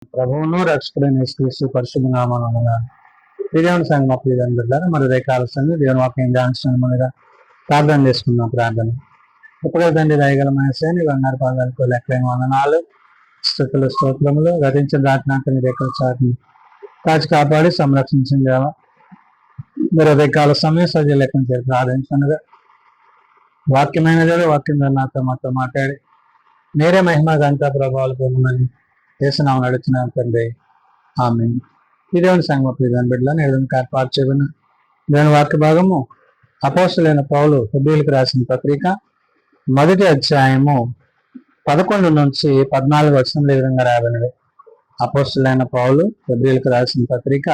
ప్రభువును రక్షకుడైన యేసుక్రీస్తు పరిశుద్ధ నామమున దేవుని సంగమ ప్రియని బిడ్డలారా మరి రేఖాల సంగతి దేవుని వాక్యం ధ్యానించడం ప్రార్థన చేసుకున్నాం. ప్రార్థన ఎప్పుడో తండ్రి దయగలమైన శ్రేణి బంగారు పాదాలకు లెక్కలైన వందనాలు, స్థుతులు, స్తోత్రములు గతించిన దాటినాక రేఖల చాటుని కాచి కాపాడి సంరక్షించింది. మరి రేఖాల సమయం సజ్జ లెక్కన చేసి ప్రార్థించగా వాక్యమైన వాక్యం నాతో మాతో మాట్లాడి నేరే మహిమ గంట ప్రభావాలు పొందమని చేసినాం నడుచిన తండ్రి. ఆమె ఈ దేవుని సంగమ ప్రియని బిడ్డలో నేడు ఏర్పాటు చేయబడిన దేవుని వాక్య భాగము అపోస్తలుడైన పౌలు హెబ్రీయులకు రాసిన పత్రిక 1వ అధ్యాయము 11 నుంచి 14 వచనములు ఈ విధంగా రాయబడినవి. అపోస్తలుడైన పౌలు హెబ్రీయులకు రాసిన పత్రిక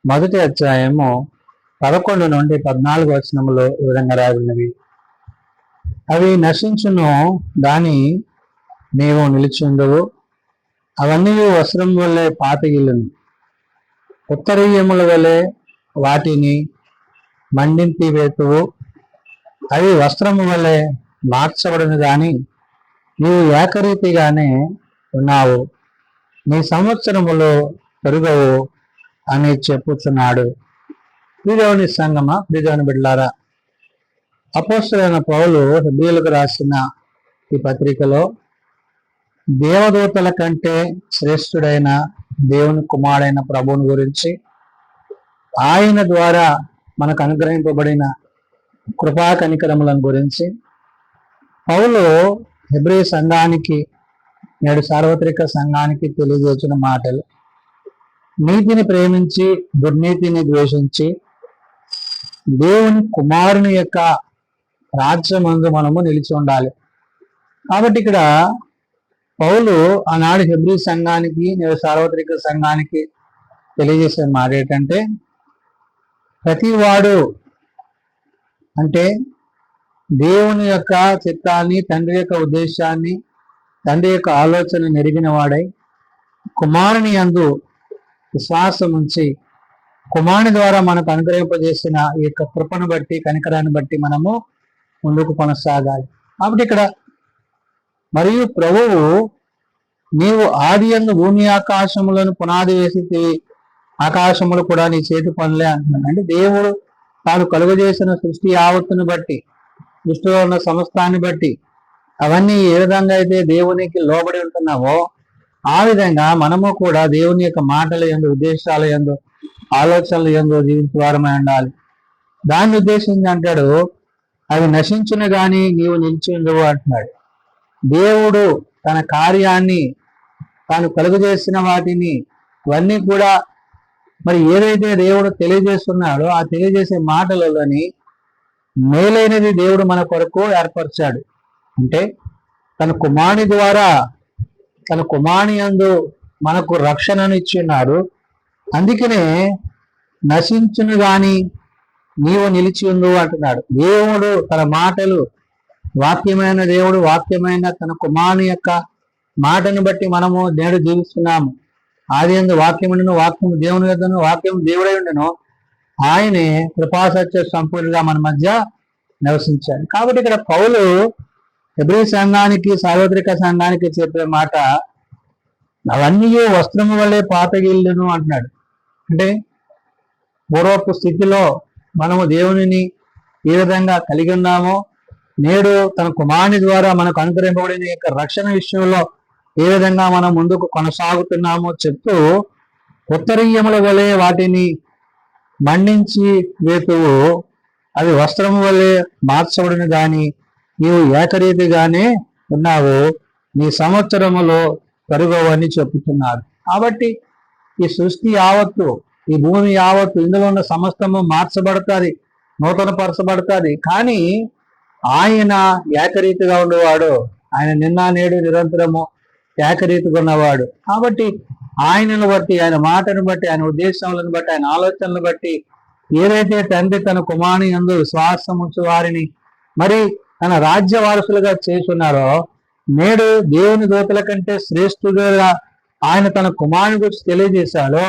1వ అధ్యాయము 11 నుండి 14 వచనములు ఈ విధంగా రాయబడినవి. అవి నశించును దాని నీవు నిలిచిండవు, అవన్నీ వస్త్రం వల్లే పాతగిల్లును, ఉత్తరీయముల వలె వాటిని మండింటి వేతువు, అవి వస్త్రము వలె మార్చబడిన గాని నీవు ఏకరీతిగానే ఉన్నావు, నీ సంవత్సరములో పెరుగవు అని చెప్పుచున్నాడు. ప్రియదేవుని సంగమ, ప్రియదేవుని బిడ్డలారా, అపోస్తలుడైన పౌలు హెబ్రీయులకు రాసిన ఈ పత్రికలో దేవదూతల కంటే శ్రేష్ఠుడైన దేవుని కుమారుడైన ప్రభువుని గురించి, ఆయన ద్వారా మనకు అనుగ్రహింపబడిన కృపా కనికరములను గురించి పౌలు హెబ్రీ సంఘానికి, నేడు సార్వత్రిక సంఘానికి తెలియజేసిన మాటలు, నీతిని ప్రేమించి దుర్నీతిని ద్వేషించి దేవుని కుమారుని యొక్క రాజ్యమందు మనము నిలిచి ఉండాలి. కాబట్టి ఇక్కడ పౌలు ఆనాడు హెబ్రీ సంఘానికి, నేడు సార్వత్రిక సంఘానికి తెలియజేసే మాట ఏంటంటే, ప్రతివాడు అంటే దేవుని యొక్క చిత్తాన్ని, తండ్రి యొక్క ఉద్దేశాన్ని, తండ్రి యొక్క ఆలోచన నెరిగిన వాడై కుమారుని యందు విశ్వాసం ఉంచి కుమారుని ద్వారా మనకు అనుగ్రహింపజేసిన ఈ యొక్క కృపను బట్టి, కనికరాన్ని బట్టి మనము ముందుకు కొనసాగాలి. కాబట్టి ఇక్కడ మరియు ప్రభువు నీవు ఆది యందు భూమి ఆకాశములను పునాది వేసి ఆకాశములు కూడా నీ చేతి పనులే అంటున్నాడు. అంటే దేవుడు తాను కలుగజేసిన సృష్టి యావత్తును బట్టి, సృష్టిలో ఉన్న సమస్తాన్ని బట్టి, అవన్నీ ఏ విధంగా అయితే దేవునికి లోబడి ఉంటున్నావో ఆ విధంగా మనము కూడా దేవుని యొక్క మాటల యందు, ఉద్దేశాల యందు, ఆలోచనల యందు జీవించేవారమై ఉండాలి. దాన్ని ఉద్దేశించి అంటాడు, అవి నశించును గాని నీవు నిలిచి ఉండవు అంటున్నాడు. దేవుడు తన కార్యాన్ని, తాను కలుగజేసిన వాటిని ఇవన్నీ కూడా మరి ఏదైతే దేవుడు తెలియజేస్తున్నాడో ఆ తెలియజేసే మాటలలోని మేలైనది దేవుడు మన కొరకు ఏర్పరిచాడు. అంటే తన కుమారుని ద్వారా, తన కుమారుని యందు మనకు రక్షణను ఇచ్చిన్నాడు. అందుకనే నశించును గాని నీవు నిలిచి ఉండు అంటున్నాడు. దేవుడు తన మాటలు, వాక్యమైన దేవుడు, వాక్యమైన తన కుమారుని యొక్క మాటను బట్టి మనము నేడు జీవిస్తున్నాము. ఆది యందు వాక్యముండును, వాక్యము దేవుని యొద్దను, వాక్యము దేవుడై ఉండును, ఆయనే కృపాసత్య సంపూర్ణంగా మన మధ్య నివసించాడు. కాబట్టి ఇక్కడ పౌలు హెబ్రీ సంఘానికి, సార్వత్రిక సంఘానికి చెప్పే మాట, అవన్నీ వస్త్రము వల్లే పాతగిల్లును అంటున్నాడు. అంటే పూర్వపు స్థితిలో మనము దేవునిని ఏ విధంగా కలిగి ఉన్నామో, నేడు తన కుమారుని ద్వారా మనకు అనుగ్రహింపబడిన యొక్క రక్షణ విషయంలో ఏ విధంగా మనం ముందుకు కొనసాగుతున్నామో చెప్తూ, ఉత్తరీయముల వలె వాటిని మండించి వేతువు, అవి వస్త్రము వలె మార్చబడిన గాని నీవు ఏకరీతిగానే ఉన్నావు, నీ సంవత్సరములో పెరుగవని చెప్పుతున్నారు. కాబట్టి ఈ సృష్టి యావత్తు, ఈ భూమి యావత్తు, ఇందులో ఉన్న సమస్తము మార్చబడుతుంది, నూతన పరచబడుతుంది. కానీ ఆయన ఏకరీతిగా ఉండేవాడు. ఆయన నిన్న నేడు నిరంతరము ఏకరీతిగా ఉన్నవాడు. కాబట్టి ఆయనను బట్టి, ఆయన మాటను బట్టి, ఆయన ఉద్దేశములను బట్టి, ఆయన ఆలోచనలను బట్టి ఏదైతే తండ్రి తన కుమారుని యందు విశ్వాసం ఉంచు వారిని మరి తన రాజ్య వారసులుగా చేసున్నారో, నేడు దేవుని దూతల కంటే శ్రేష్ఠుడుగా ఆయన తన కుమారుని గురించి తెలియజేశాడో,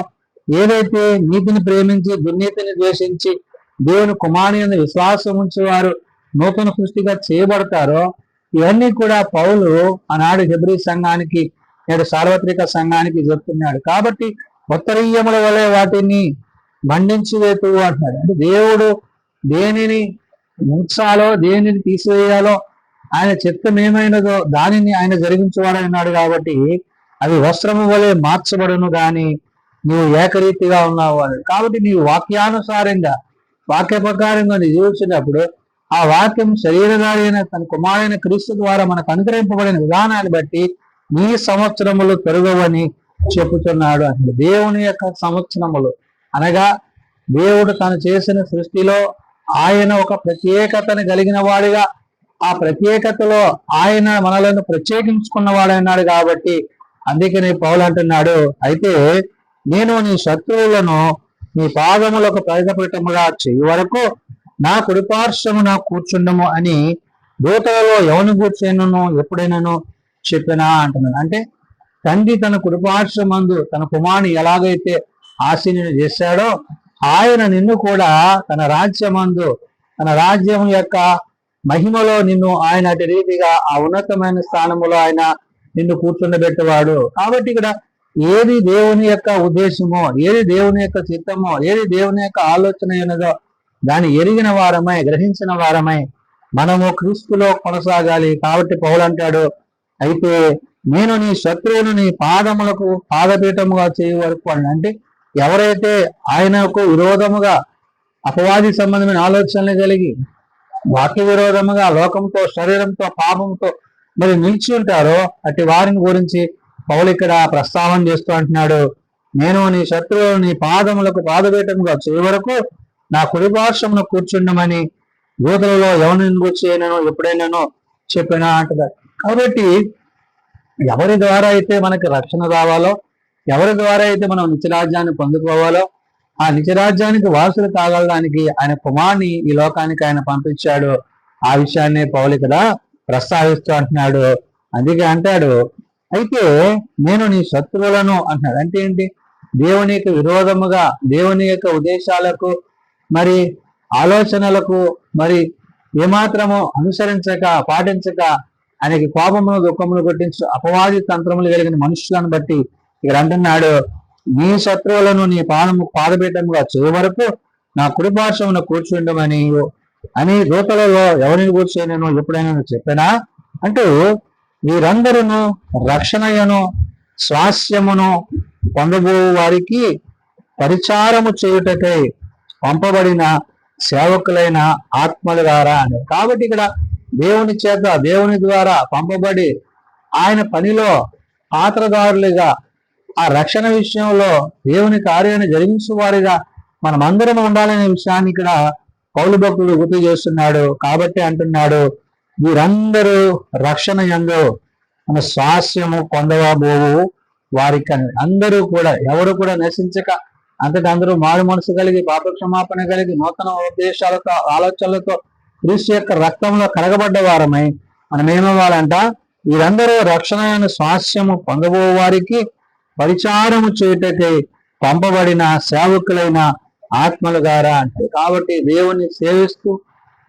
ఏదైతే నీతిని ప్రేమించి దుర్నీతిని ద్వేషించి దేవుని కుమారుని యందు విశ్వాసం ఉంచేవారు నూతన సృష్టిగా చేయబడతారో, ఇవన్నీ కూడా పౌలు ఆనాడు హెబ్రీ సంఘానికి నేడు సార్వత్రిక సంఘానికి చెప్తున్నాడు. కాబట్టి ఉత్తరీయముల వలె వాటిని మండించి వేతు అంటున్నాడు. అంటే దేవుడు దేనిని ఉంచాలో దేనిని తీసివేయాలో ఆయన చిత్తం ఏమైనదో దానిని ఆయన జరిగించేవాడన్నాడు. కాబట్టి అవి వస్త్రము వలె మార్చబడును గాని నువ్వు ఏకరీతిగా ఉన్నావు అని. కాబట్టి నీవు వాక్యానుసారంగా వాక్య ప్రకారంగా నీ జీవించినప్పుడు ఆ వాక్యం శరీరధారి అయిన తన కుమారుడైన క్రీస్తు ద్వారా మనకు అనుగ్రహింపబడిన విధానాన్ని బట్టి నీ సంవత్సరములు పెరుగవని చెప్పుతున్నాడు. అంటే దేవుని యొక్క సంవత్సరములు అనగా దేవుడు తను చేసిన సృష్టిలో ఆయన ఒక ప్రత్యేకతను కలిగిన వాడిగా ఆ ప్రత్యేకతలో ఆయన మనలను ప్రత్యేకించుకున్నవాడన్నాడు. కాబట్టి అందుకని పౌలు అంటున్నాడు, అయితే నేను నీ శత్రువులను నీ పాదములకు ప్రవేశపెట్టముగా చెయ్యి వరకు నా కుడిపార్శ్వమున కూర్చుండము అని దూతలలో ఎవరిని కూర్చొనను ఎప్పుడైనాను చెప్పినా అంటున్నాడు. అంటే తండ్రి తన కుడిపార్శ్వమందు తన కుమారుని ఎలాగైతే ఆశీనుడు చేశాడో ఆయన నిన్ను కూడా తన రాజ్యమందు తన రాజ్యం యొక్క మహిమలో నిన్ను ఆయన అటు రీతిగా ఆ ఉన్నతమైన స్థానములో ఆయన నిన్ను కూర్చుండబెట్టేవాడు. కాబట్టి ఇక్కడ ఏది దేవుని యొక్క ఉద్దేశమో, ఏది దేవుని యొక్క చిత్తమో, ఏది దేవుని యొక్క ఆలోచన ఉన్నదో దాన్ని ఎరిగిన వారమై గ్రహించిన వారమై మనము క్రీస్తులో కొనసాగాలి. కాబట్టి పౌలు అంటాడు, అయితే నేను నీ శత్రువును నీ పాదములకు పాదపీఠముగా చేయ వరకు అని. అంటే ఎవరైతే ఆయనకు విరోధముగా అపవాది సంబంధమైన ఆలోచనలు కలిగి వాక్య విరోధముగా లోకంతో శరీరంతో పాపంతో మరి నిలిచి ఉంటారో అట్టి వారిని గురించి పౌలు ఇక్కడ ప్రస్తావన చేస్తూ అంటున్నాడు, నేను నీ శత్రువులు నీ పాదములకు పాదపీఠముగా చేయ వరకు నా కుడిపార్శ్వమును కూర్చుండమని దూతలలో ఎవరిని కూర్చేయనో ఎప్పుడైనానో చెప్పినా అంటున్నారు. కాబట్టి ఎవరి ద్వారా అయితే మనకి రక్షణ రావాలో, ఎవరి ద్వారా అయితే మనం నిత్యరాజ్యాన్ని పొందుకోవాలో ఆ నిత్యరాజ్యానికి వారసులు కాగలడానికి ఆయన కుమారుని ఈ లోకానికి ఆయన పంపించాడు. ఆ విషయాన్ని పౌలు ఇక్కడ ప్రస్తావిస్తూ అంటున్నాడు. అందుకే అంటాడు, అయితే నేను నీ శత్రువులను అంటున్నాడు. అంటే ఏంటి? దేవుని యొక్క విరోధముగా దేవుని యొక్క ఉద్దేశాలకు మరి ఆలోచనలకు మరి ఏమాత్రము అనుసరించక పాటించక ఆయనకి కోపమును దుఃఖమును కొట్టించు అపవాది తంత్రములు కలిగిన మనుషులను బట్టి ఇక్కడ అంటున్నాడు, నీ శత్రువులను నీ పాదపీఠముగా చేయ వరకు నా కుడిపార్శ్వమున కూర్చుండమని అని దూతలలో ఎవరిని కూర్చొని ఎప్పుడైనా చెప్పినా అంటూ వీరందరూ రక్షణయను స్వాస్యమును పొందబో వారికి పరిచారము చేయుటకై పంపబడిన సేవకులైన ఆత్మల ద్వారా అని. కాబట్టి ఇక్కడ దేవుని చేత దేవుని ద్వారా పంపబడి ఆయన పనిలో పాత్రదారులుగా ఆ రక్షణ విషయంలో దేవుని కార్యాన్ని జరిగించే వారిగా మనమందరం ఉండాలనే విషయాన్ని ఇక్కడ పౌలు భక్తుడు గుర్తు చేస్తున్నాడు. కాబట్టి అంటున్నాడు, వీరందరూ రక్షణ యందు మన స్వాస్యము పొందవబోవు వారికి అందరూ కూడా ఎవరు కూడా నశించక అంతటి అందరూ మారు మనసు కలిగి పాప క్షమాపణ కలిగి నూతన ఉద్దేశాలతో ఆలోచనలతో క్రీస్తు యొక్క రక్తంలో కరగబడ్డ వారమై మనం ఏమవ్వాలంట, వీరందరూ రక్షణ స్వాస్యము పొందబో వారికి పరిచారము చేయుటకై పంపబడిన సేవకులైన ఆత్మల ద్వారా అంటే. కాబట్టి దేవుణ్ణి సేవిస్తూ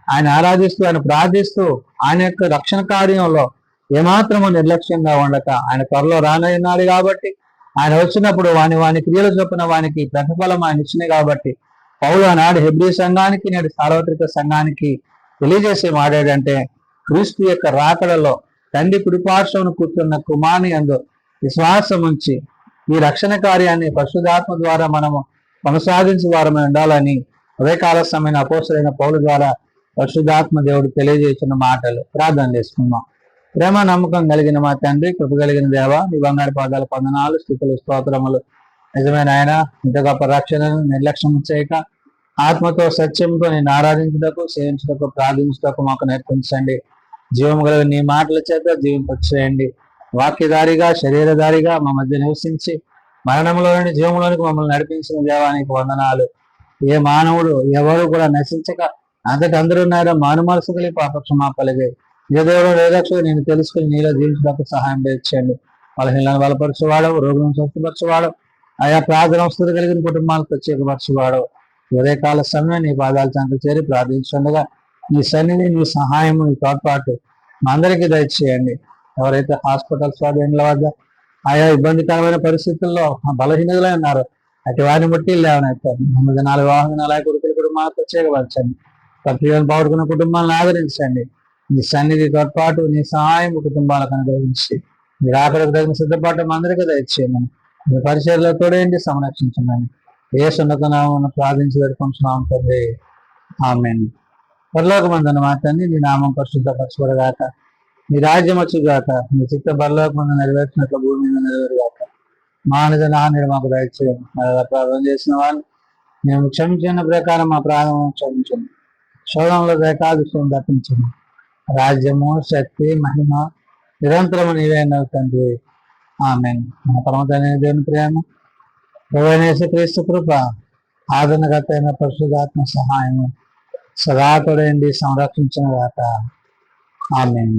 ఆయన ఆరాధిస్తూ ఆయన ప్రార్థిస్తూ ఆయన యొక్క రక్షణ కార్యంలో ఏమాత్రము నిర్లక్ష్యంగా ఉండక ఆయన త్వరలో రానయ్యున్నాడు. కాబట్టి ఆయన వచ్చినప్పుడు వాని క్రియలు చొప్పున వానికి ప్రతిఫలం ఆయన ఇచ్చినాయి. కాబట్టి పౌలు ఆనాడు హెబ్రీ సంఘానికి నేడు సార్వత్రిక సంఘానికి తెలియజేసే మాట్లాడంటే, క్రీస్తు యొక్క రాకడలో తండ్రి కుడిపార్శ్వమును కూర్చున్న కుమారుని యందు విశ్వాసం ఉంచి ఈ రక్షణ కార్యాన్ని పరిశుద్ధాత్మ ద్వారా మనము కొనసాగించే వారమై ఉండాలని ఉదయకాల సమయం అపోస్తలుడైన పౌలు ద్వారా పరిశుద్ధాత్మ దేవుడు తెలియజేసిన మాటలు ప్రార్థన చేసుకుందాం. ప్రేమ నమ్మకం కలిగిన మా తండ్రి, కృప కలిగిన దేవ, నీ బంగారు పాదాల వందనాలు, స్తుతులు, స్తోత్రములు. నిజమైన ఆయన ఇంత గొప్ప రక్షణను నిర్లక్ష్యం చేయక ఆత్మతో సత్యంతో నేను ఆరాధించుటకు సేవించుటకు ప్రార్థించుటకు మాకు నేర్పించండి. జీవము కలిగిన నీ మాటల చేత జీవింపచేయండి. వాక్యధారిగా శరీరధారిగా మా మధ్య నివసించి మరణంలోని జీవంలోనికి మమ్మల్ని నడిపించిన దేవానికి వందనాలు. ఏ మానవుడు ఎవరు కూడా నశించక అంతటి అందరూ ఉన్నారో మాను మనసు కలిగి పాప క్షమాపలిగే ఏ దేవుడు లేదక్ష నేను తెలుసుకుని నీలో జీవించడానికి సహాయం చేయండి. బలహీనలను బలపరచువాడు, రోగులను స్వస్థపరచువాడు, ఆయా ప్రార్థన వస్తువులు కలిగిన కుటుంబాలకు ప్రత్యేకపరచువాడు. ఉదయకాల సమయం నీ పాదాలు చెంత చేరి ప్రార్థించుండగా నీ సన్నిధి, నీ సహాయము, నీ తోడ్పాటు మా అందరికీ దయచేయండి. ఎవరైతే హాస్పిటల్స్ ఇండ్ల వద్ద ఆయా ఇబ్బందికరమైన పరిస్థితుల్లో బలహీనతలై ఉన్నారు. అటు వారిని బట్టి లేవనెత్తారు. 4 వాహనాల కొడుకులు కూడా మాకు ప్రత్యేకపరచండి. ప్రతిభను పాడుకున్న కుటుంబాలను ఆదరించండి. నీ సన్నిధి తోడ్పాటు, నీ సహాయం కుటుంబాలకు అనుగ్రహించి మీరు ఆకలికి తగిన సిద్ధపాటు అందరికీ దయచేయమని మీ పరిచయలో తోడేంటి సంరక్షించమని ఏ సున్నతనామను ప్రార్థించి పెట్టుకుంటున్నాం తండ్రి. ఆమేన్. పరలోకమందున్న మా తండ్రి, నీ నామం పరిశుద్ధపరచబడగాక, నీ రాజ్యం వచ్చుగాక, నీ చిత్త పరలోకమందు నెరవేర్చినట్లు భూమి మీద నెరవేరుగాక. మా నిజ మాకు దయచేయండి. ప్రార్థన చేసిన వాళ్ళు మేము క్షమించిన ప్రకారం మా ప్రాణం క్షమించండి. శోధంలో దయకాలుష్యం దర్శించండి. రాజ్యము, శక్తి, మహిమ నిరంతరము నీవైన తండ్రి. ఆమేన్. మన పరమతైన దేవుని ప్రేమ, ప్రభువైన యేసుక్రీస్తు కృప, ఆదరణకర్త అయిన పరిశుద్ధాత్మ సహాయం సదా తోడేండి సంరక్షించిన గాక. ఆమేన్.